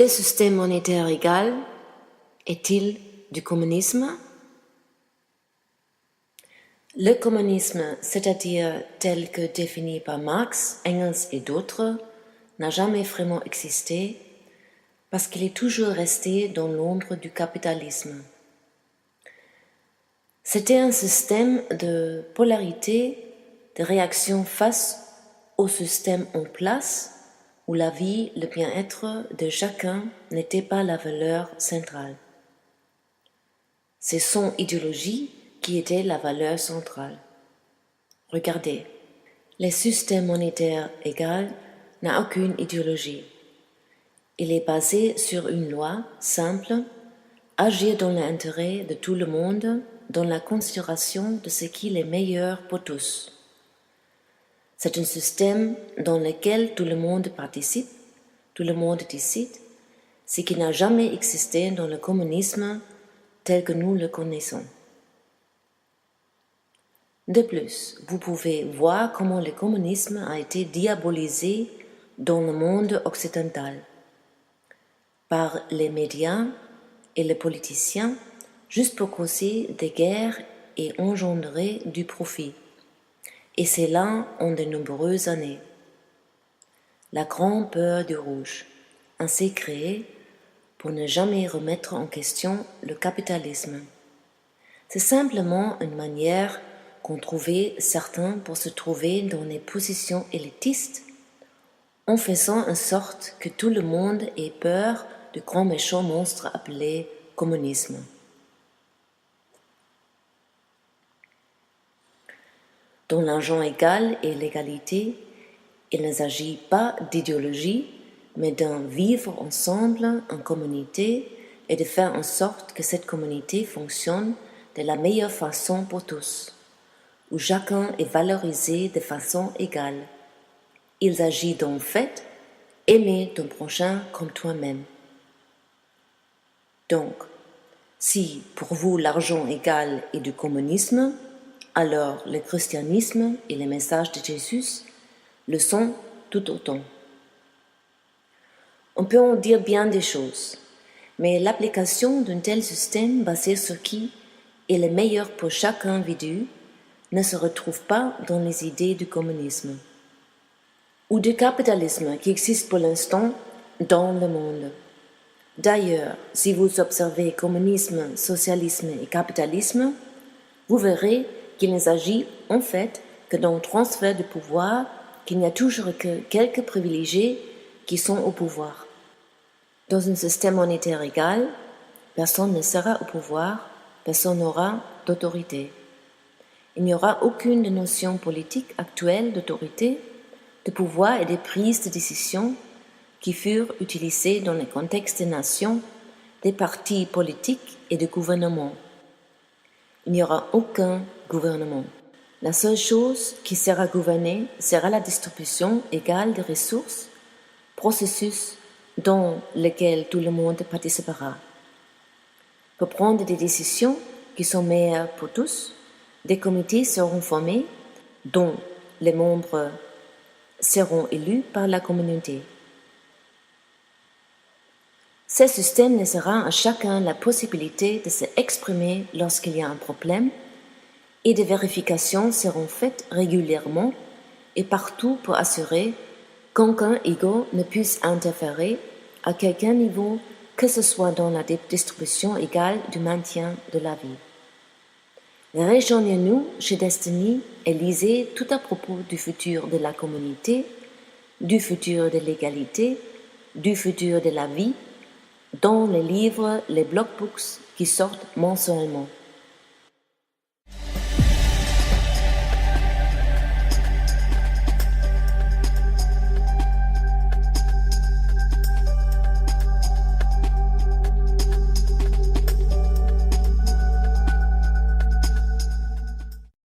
Le système monétaire égal est-il du communisme? Le communisme, c'est-à-dire tel que défini par Marx, Engels et d'autres, n'a jamais vraiment existé parce qu'il est toujours resté dans l'ombre du capitalisme. C'était un système de polarité, de réaction face au système en place où la vie, le bien-être de chacun n'était pas la valeur centrale. C'est son idéologie qui était la valeur centrale. Regardez, le système monétaire égal n'a aucune idéologie. Il est basé sur une loi simple, agir dans l'intérêt de tout le monde, dans la considération de ce qui est meilleur pour tous. C'est un système dans lequel tout le monde participe, tout le monde décide, ce qui n'a jamais existé dans le communisme tel que nous le connaissons. De plus, vous pouvez voir comment le communisme a été diabolisé dans le monde occidental par les médias et les politiciens juste pour causer des guerres et engendrer du profit. Et c'est là en de nombreuses années. La grande peur du rouge, ainsi créée pour ne jamais remettre en question le capitalisme. C'est simplement une manière qu'ont trouvé certains pour se trouver dans des positions élitistes, en faisant en sorte que tout le monde ait peur du grand méchant monstre appelé communisme. Dans l'argent égal et l'égalité, il ne s'agit pas d'idéologie, mais d'un vivre ensemble en communauté et de faire en sorte que cette communauté fonctionne de la meilleure façon pour tous, où chacun est valorisé de façon égale. Il s'agit d'en fait aimer ton prochain comme toi-même. Donc, si pour vous l'argent égal est du communisme, alors le christianisme et les messages de Jésus le sont tout autant. On peut en dire bien des choses, mais l'application d'un tel système basé sur qui est le meilleur pour chaque individu ne se retrouve pas dans les idées du communisme ou du capitalisme qui existe pour l'instant dans le monde. D'ailleurs, si vous observez communisme, socialisme et capitalisme, vous verrez qu'il ne s'agit en fait que d'un transfert de pouvoir, qu'il n'y a toujours que quelques privilégiés qui sont au pouvoir. Dans un système monétaire égal, personne ne sera au pouvoir, personne n'aura d'autorité. Il n'y aura aucune notion politique actuelle d'autorité, de pouvoir et de prise de décision qui furent utilisées dans le contexte des nations, des partis politiques et des gouvernements. Il n'y aura aucun gouvernement. La seule chose qui sera gouvernée sera la distribution égale des ressources, processus dans lequel tout le monde participera. Pour prendre des décisions qui sont meilleures pour tous, des comités seront formés dont les membres seront élus par la communauté. Ce système laissera à chacun la possibilité de s'exprimer lorsqu'il y a un problème et des vérifications seront faites régulièrement et partout pour assurer qu'aucun ego ne puisse interférer à quelque niveau que ce soit dans la distribution égale du maintien de la vie. Rejoignez-nous chez Destiny et lisez tout à propos du futur de la communauté, du futur de l'égalité, du futur de la vie, dans les livres, les blogbooks qui sortent mensuellement.